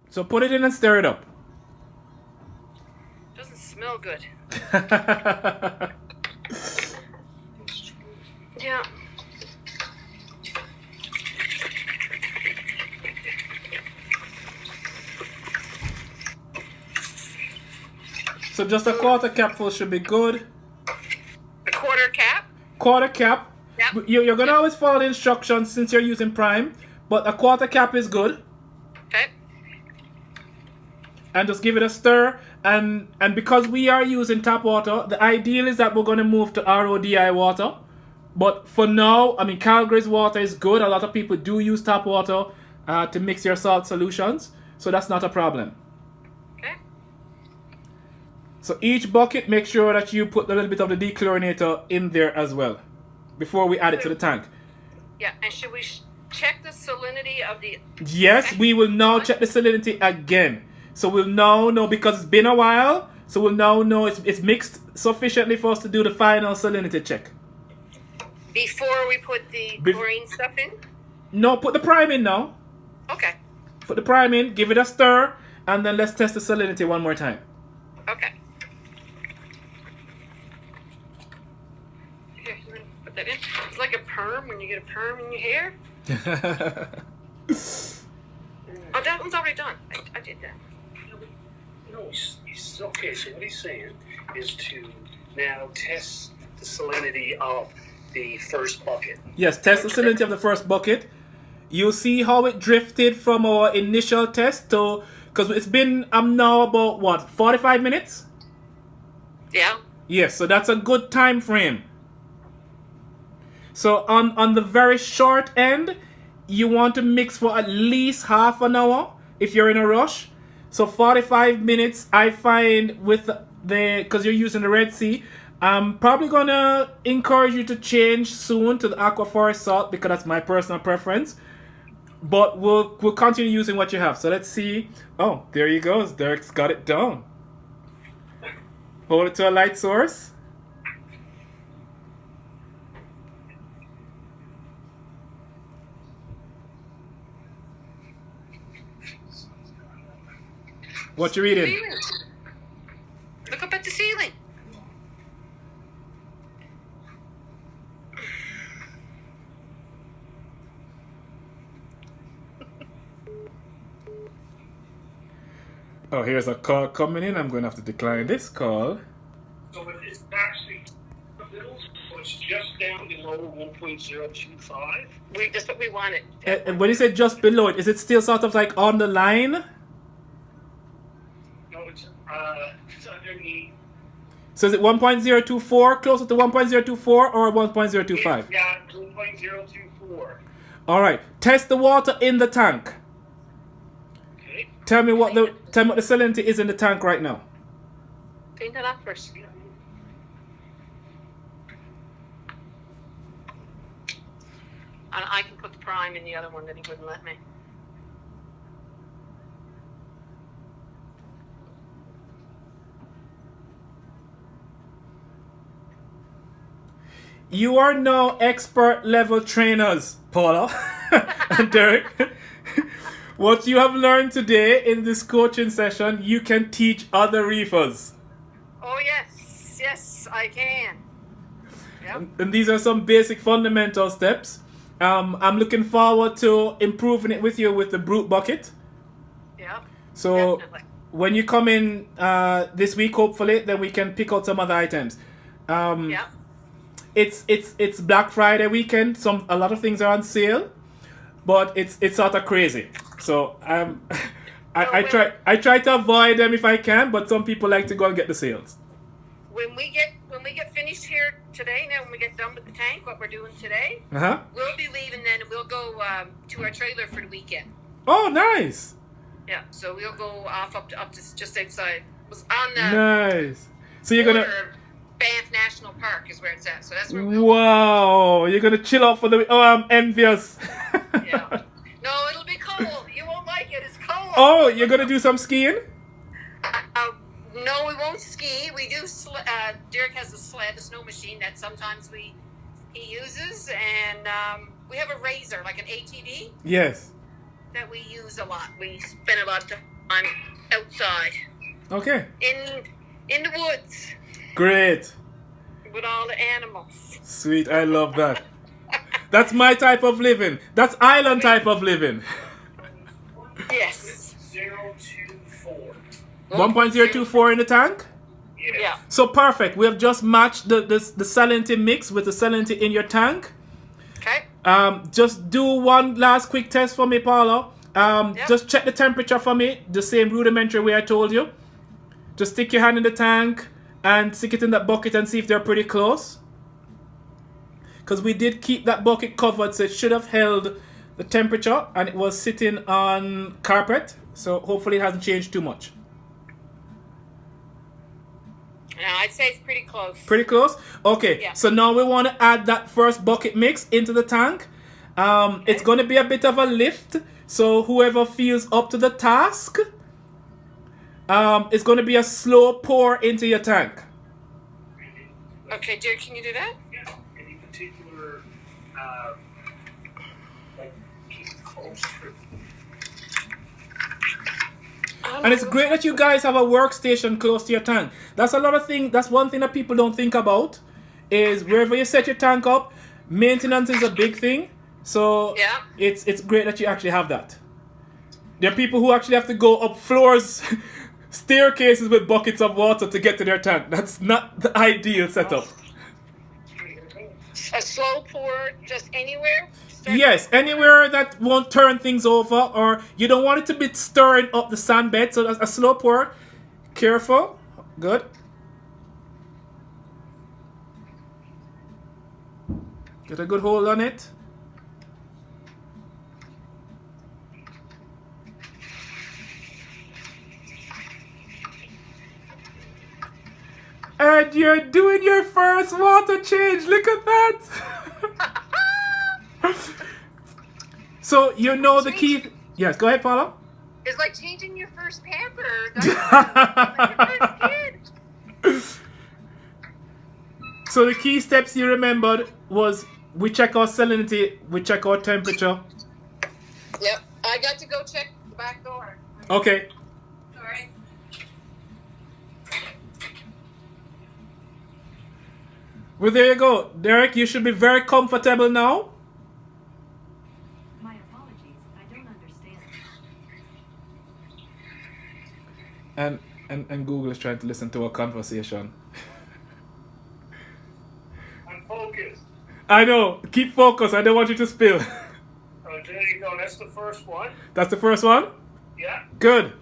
So put it in and stir it up. Doesn't smell good. Yeah. So just a quarter capful should be good. A quarter cap? Quarter cap. Yep. You're gonna always follow the instructions since you're using prime, but a quarter cap is good. Okay. And just give it a stir. And because we are using tap water, the ideal is that we're gonna move to RODI water. But for now, I mean, Calgary's water is good. A lot of people do use tap water to mix your salt solutions, so that's not a problem. Okay. So each bucket, make sure that you put a little bit of the dechlorinator in there as well before we add it to the tank. Yeah, and should we check the salinity of the... Yes, we will now check the salinity again. So we'll now know, because it's been a while, so we'll now know it's mixed sufficiently for us to do the final salinity check. Before we put the chlorine stuff in? No, put the prime in now. Okay. Put the prime in, give it a stir, and then let's test the salinity one more time. Okay. Here, put that in. It's like a perm when you get a perm in your hair. Oh, that one's already done. I did that. No, he's okay. So what he's saying is to now test the salinity of the first bucket. Yes, test the salinity of the first bucket. You'll see how it drifted from our initial test to, because it's been now about what, 45 minutes? Yeah. Yes, so that's a good time frame. So on the very short end, you want to mix for at least half an hour if you're in a rush. So 45 minutes, I find, with because you're using the Red Sea, I'm probably gonna encourage you to change soon to the Aquaforest salt because that's my personal preference. But we'll continue using what you have. So let's see. Oh, there he goes. Derrick's got it down. Hold it to a light source. What you reading? Ceiling. Look up at the ceiling. Oh, here's a call coming in. I'm going to have to decline this call. So it's actually middle, so it's just down below 1.025. That's what we wanted. And when you say just below it, is it still sort of like on the line? No, it's underneath. So is it 1.024, closer to 1.024 or 1.025? Yeah, 1.024. All right. Test the water in the tank. Okay. Tell me what the salinity is in the tank right now. Clean that up first. And I can put the prime in the other one that he wouldn't let me. You are now expert level trainers, Paula and Derrick. What you have learned today in this coaching session, you can teach other reefers. Oh, yes. Yes, I can. Yep. And these are some basic fundamental steps. I'm looking forward to improving it with you with the brute bucket. Yep. So Definitely. when you come in this week, hopefully, then we can pick out some other items. Yep. It's Black Friday weekend. A lot of things are on sale, but it's sort of crazy. So I try to avoid them if I can, but some people like to go and get the sales. When we get finished here today, now when we get done with the tank, what we're doing today, Uh-huh. we'll be leaving then, and we'll go to our trailer for the weekend. Oh, nice. Yeah, so we'll go off up to just outside. It was on the Nice. So you're gonna. border of Banff National Park is where it's at. So that's where we'll Wow, you're gonna chill out for the. Oh, I'm envious. Yeah. No, it'll be cold. You won't like it. It's cold. Oh, you're gonna do some skiing? No, we won't ski. We do. Derrick has a sled, a snow machine that sometimes he uses, and we have a razor, like an ATV, Yes. that we use a lot. We spend a lot of I'm outside Okay. in the woods Great. with all the animals. Sweet. I love that. That's my type of living. That's island type of living. Yes. 024. 1.024 in the tank. Yeah. So perfect. We have just matched the salinity mix with the salinity in your tank. Okay. Just do one last quick test for me, Paula. Yeah. Just check the temperature for me, the same rudimentary way I told you. Just stick your hand in the tank and stick it in that bucket and see if they're pretty close. Because we did keep that bucket covered, so it should have held the temperature, and it was sitting on carpet, so hopefully it hasn't changed too much. Yeah, I'd say it's pretty close. Pretty close? Okay, Yeah. so now we want to add that first bucket mix into the tank. It's going to be a bit of a lift, so whoever feels up to the task, it's going to be a slow pour into your tank. Okay, Derek, can you do that? Yeah. Any particular, like, keep close to. And it's great that you guys have a workstation close to your tank. That's a lot of thing. That's one thing that people don't think about. Is wherever you set your tank up, maintenance is a big thing. So Yeah. it's great that you actually have that. There are people who actually have to go up floors, staircases with buckets of water to get to their tank. That's not the ideal setup. A slow pour just anywhere? Yes, anywhere that won't turn things over, or you don't want it to be stirring up the sand bed. So that's a slow pour. Careful. Good. Get a good hold on it. And you're doing your first water change. Look at that. So you know the key. Yes, go ahead, Paula. It's like changing your first pamper. That's like your first kid. So the key steps you remembered was we check our salinity, we check our temperature. Yep. I got to go check the back door. Okay. Sorry. Well, there you go. Derek, you should be very comfortable now. My apologies, I don't understand. And Google is trying to listen to our conversation. I'm focused. I know. Keep focused. I don't want you to spill. Oh, there you go. That's the first one. That's the first one? Yeah. Good.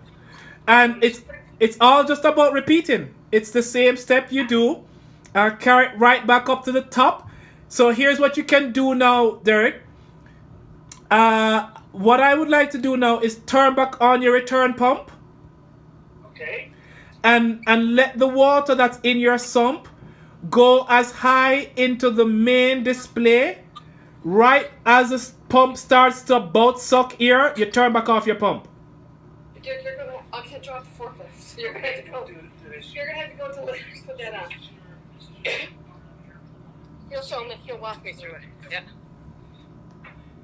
And it's all just about repeating. It's the same step you do. Carry it right back up to the top. So here's what you can do now, Derek. What I would like to do now is turn back on your return pump. Okay. And let the water that's in your sump go as high into the main display. Right as the pump starts to about suck air, you turn back off your pump. You're gonna. I can't drop the forklift. You're gonna have to go. You're gonna have to go to the. Put that on. He'll show me. He'll walk me through it. Yeah.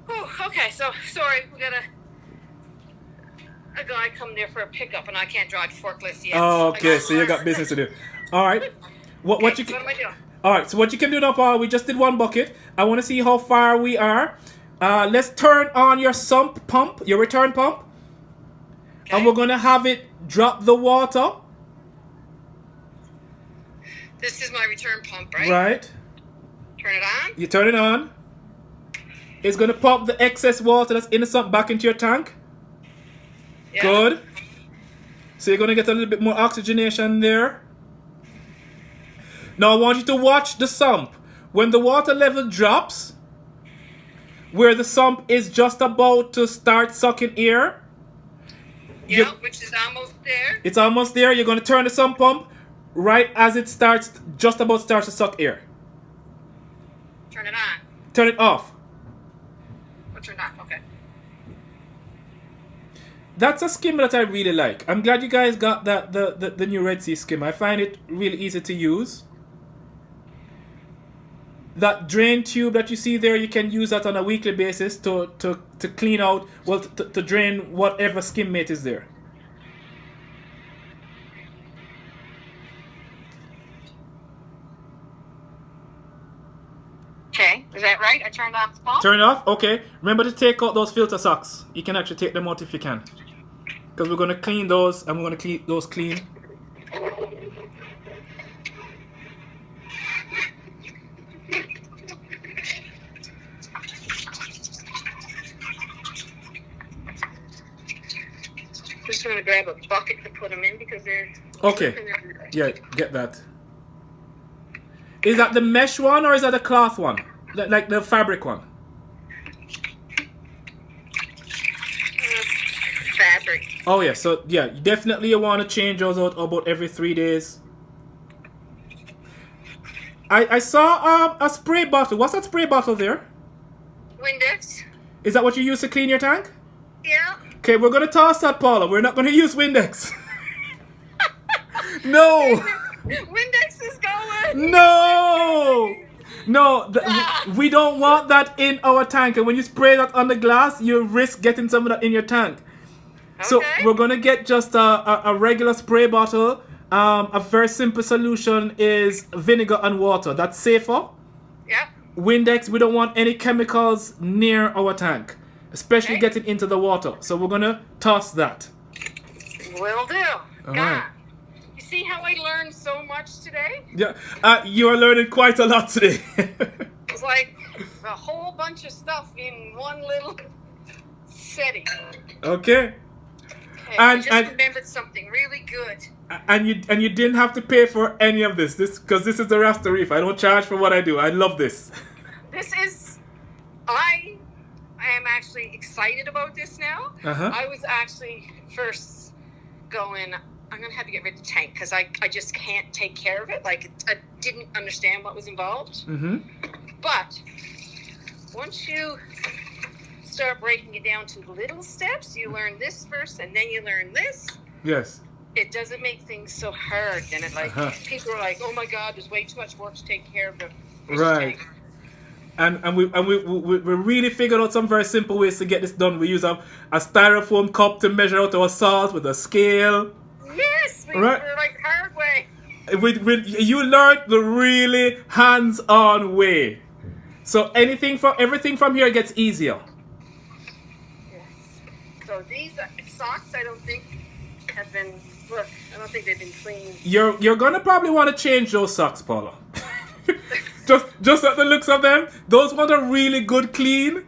Whew, okay, so sorry, we got a guy come there for a pickup, and I can't drive the forklift yet. Oh, okay, so you got business to do. All right. What you So what am I doing? All right, so what you can do now, Paul, we just did one bucket. I want to see how far we are. Let's turn on your sump pump, your return pump. Okay. And we're going to have it drop the water. This is my return pump, right? Right. Turn it on. You turn it on. It's going to pump the excess water that's in the sump back into your tank. Yeah. Good. So you're going to get a little bit more oxygenation there. Now I want you to watch the sump. When the water level drops, where the sump is just about to start sucking air, Yeah, which is almost there. it's almost there. You're going to turn the sump pump right as it starts, just about starts to suck air. Turn it on. Turn it off. Oh, turn it on. Okay. That's a skimmer that I really like. I'm glad you guys got that the new Red Sea skimmer. I find it really easy to use. That drain tube that you see there, you can use that on a weekly basis to clean out, well, to drain whatever skim mate is there. Okay, is that right? I turned off the pump? Turn it off. Okay. Remember to take out those filter socks. You can actually take them out if you can. Because we're going to clean those and we're going to keep those clean. Just going to grab a bucket to put them in because they're... Okay. Yeah, get that. Is that the mesh one or is that the cloth one? Like the fabric one? Fabric. Oh yeah, so yeah, definitely you want to change those out about every 3 days. I saw a spray bottle. What's that spray bottle there? Windex. Is that what you use to clean your tank? Yeah. Okay, we're gonna toss that, Paula. We're not gonna use Windex. No. Windex is going. No. No, we don't want that in our tank. And when you spray that on the glass, you risk getting some of that in your tank. So Okay. we're gonna get just a regular spray bottle. A very simple solution is vinegar and water. That's safer. Yep. Windex, we don't want any chemicals near our tank, especially Okay. getting into the water. So we're gonna toss that. Will do. All God. right. You see how I learned so much today? Yeah, you are learning quite a lot today. It's like a whole bunch of stuff in one little setting. Okay. Okay, I And- just and- remembered something really good. And you didn't have to pay for any of this because this is the Rasta Reef. I don't charge for what I do. I love this. This is, I am actually excited about this now. Uh-huh. I was actually first going, I'm going to have to get rid of the tank because I just can't take care of it. Like, I didn't understand what was involved. Mm-hmm. But once you start breaking it down to little steps, you learn this first and then you learn this. Yes. It doesn't make things so hard. And it like, Uh-huh. people are like, oh my God, there's way too much work to take care of the Right. tank. And we really figured out some very simple ways to get this done. We use a styrofoam cup to measure out our salt with a scale. Yes, Right. we're like hard way. You learned the really hands-on way. So everything from here gets easier. Yes. So these socks, I don't think have been. Look, I don't think they've been cleaned. You're gonna probably want to change those socks, Paula. just at the looks of them, those ones are really good clean.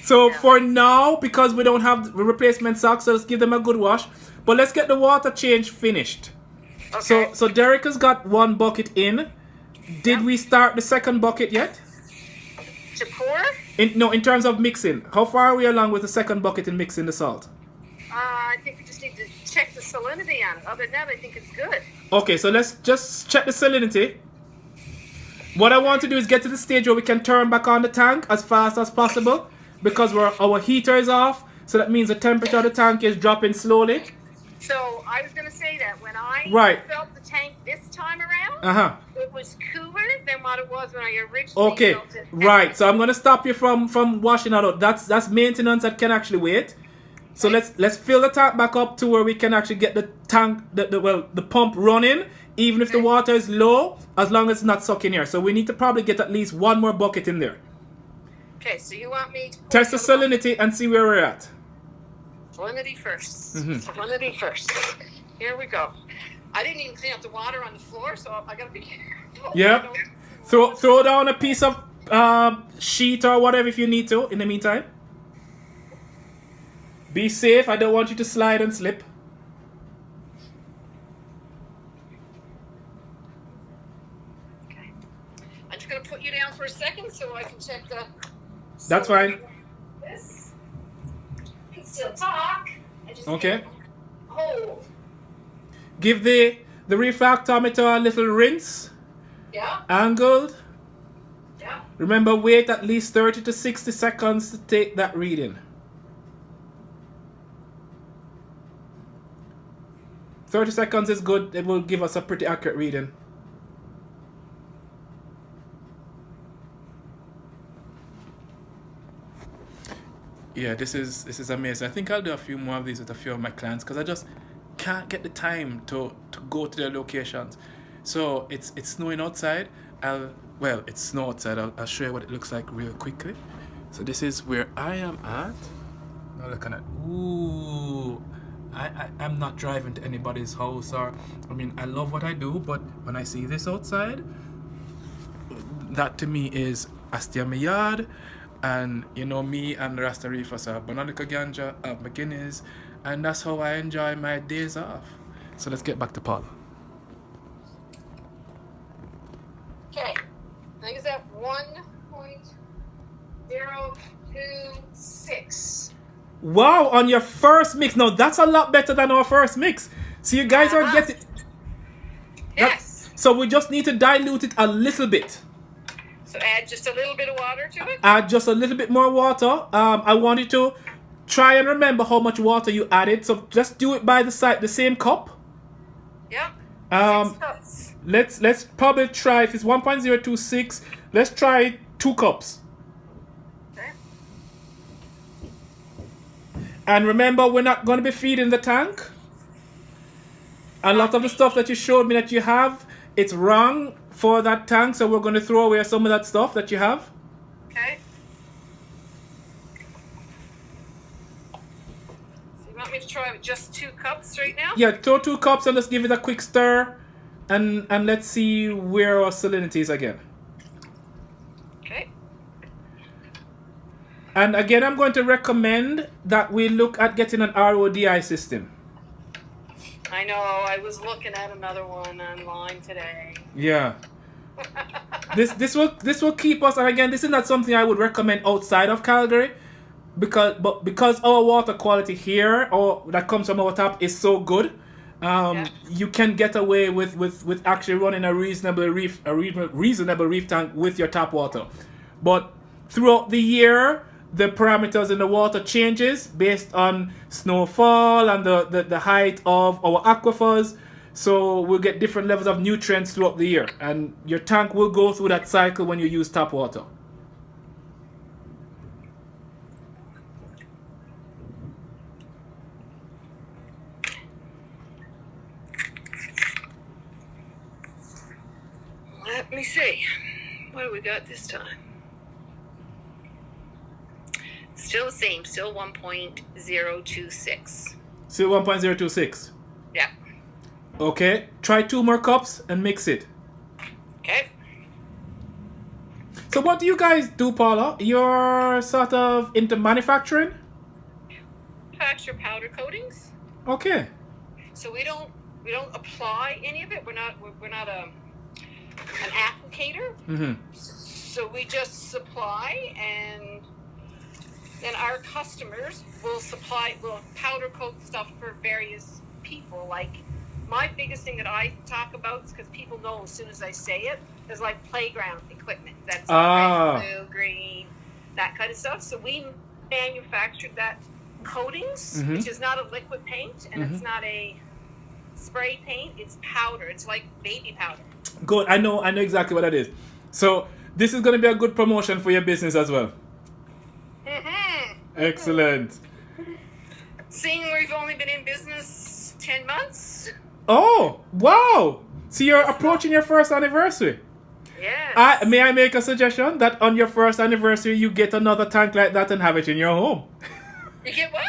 So Yeah. for now, because we don't have replacement socks, so let's give them a good wash. But let's get the water change finished. Okay. So Derrick has got one bucket in. Did Yeah. we start the second bucket yet? To pour, In terms of mixing, how far are we along with the second bucket in mixing the salt? I think we just need to check the salinity on it. Other than that, I think it's good. Okay, so let's just check the salinity. What I want to do is get to the stage where we can turn back on the tank as fast as possible because our heater is off. So that means the temperature of the tank is dropping slowly. So I was going to say that when I Right. felt the tank this time around, Uh-huh. it was cooler than what it was when I originally Okay, felt it. right. So I'm gonna stop you from washing that out. That's maintenance that can actually wait. So let's fill the tank back up to where we can actually get the tank the pump running, even if the water is low, as long as it's not sucking air. So we need to probably get at least one more bucket in there. Okay, so you want me to pour Test the some- salinity and see where we're at. Salinity first. Mhm. Salinity first. Here we go. I didn't even clean up the water on the floor, so I gotta be careful. Yep. Throw down a piece of sheet or whatever if you need to. In the meantime, be safe. I don't want you to slide and slip. Okay. I'm just gonna put you down for a second so I can check the. That's fine. This. You can still talk. I just Okay. can't hold. Give the refractometer a little rinse. Yeah. Angled. Yeah. Remember, wait at least 30 to 60 seconds to take that reading. 30 seconds is good. It will give us a pretty accurate reading. Yeah, this is amazing. I think I'll do a few more of these with a few of my clients because I just can't get the time to go to their locations. So it's snowing outside well, it's snow outside. I'll show you what it looks like real quickly. So this is where I am at. Now look at it. Ooh. I'm not driving to anybody's house, or I mean, I love what I do, but when I see this outside, that to me is I stay in my yard, and you know me and the Rasta Reefers are Banalika Ganja, McGuinness, and that's how I enjoy my days off. So let's get back to Paula. Okay. I think it's at 1.026. Wow, on your first mix. Now that's a lot better than our first mix. So you guys are getting. Yes. So we just need to dilute it a little bit. So add just a little bit of water to it. Add just a little bit more water. I want you to try and remember how much water you added. So just do it by the same cup. Yeah. 6 cups. Let's probably try, if it's 1.026, let's try 2 cups. Okay. And remember, we're not going to be feeding the tank. A lot of the stuff that you showed me that you have, it's wrong for that tank, so we're going to throw away some of that stuff that you have. Okay. So you want me to try with just 2 cups right now? Yeah, throw 2 cups and just give it a quick stir, and let's see where our salinity is again. Okay. And again, I'm going to recommend that we look at getting an RODI system. I know. I was looking at another one online today. Yeah. This will keep us, and again, this is not something I would recommend outside of Calgary, because our water quality here, or that comes from our tap, is so good. You can get away with actually running a reasonable reef tank with your tap water. But throughout the year, the parameters in the water changes based on snowfall and the height of our aquifers. So we'll get different levels of nutrients throughout the year. And your tank will go through that cycle when you use tap water. Let me see. What do we got this time? Still the same. Still 1.026. Still 1.026. Yeah. Okay. Try 2 more cups and mix it. Okay. So what do you guys do, Paula? You're sort of into manufacturing? Manufacture powder coatings. Okay. So we don't apply any of it. We're not an applicator. Mm-hmm. So we just supply, and then our customers will powder coat stuff for various people. Like, my biggest thing that I talk about is, because people know as soon as I say it, is like playground equipment. That's red, blue, green, that kind of stuff. So we manufactured that coatings, which is not a liquid paint, and it's not a spray paint. It's powder. It's like baby powder. Good. I know exactly what that is. So this is going to be a good promotion for your business as well. Excellent. Seeing we've only been in business 10 months. Oh, wow. So you're approaching your first anniversary. Yes. May I make a suggestion that on your first anniversary you get another tank like that and have it in your home? You get what?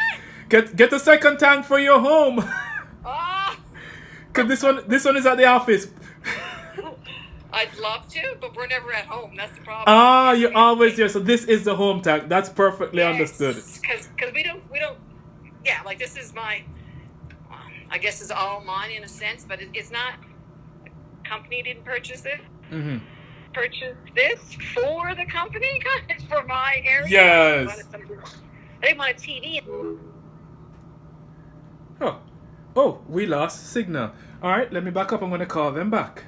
Get a second tank for your home. Ah. Cause this one is at the office. I'd love to, but we're never at home. That's the problem. Ah, you're always there. So this is the home tank. That's perfectly understood. Because we don't. Yeah, like this is my. I guess it's all mine in a sense, but it's not. The company didn't purchase it. Mm-hmm. Purchase this for the company, guys, for my area. Yes. They want a TV. Oh, we lost signal. All right, let me back up. I'm going to call them back.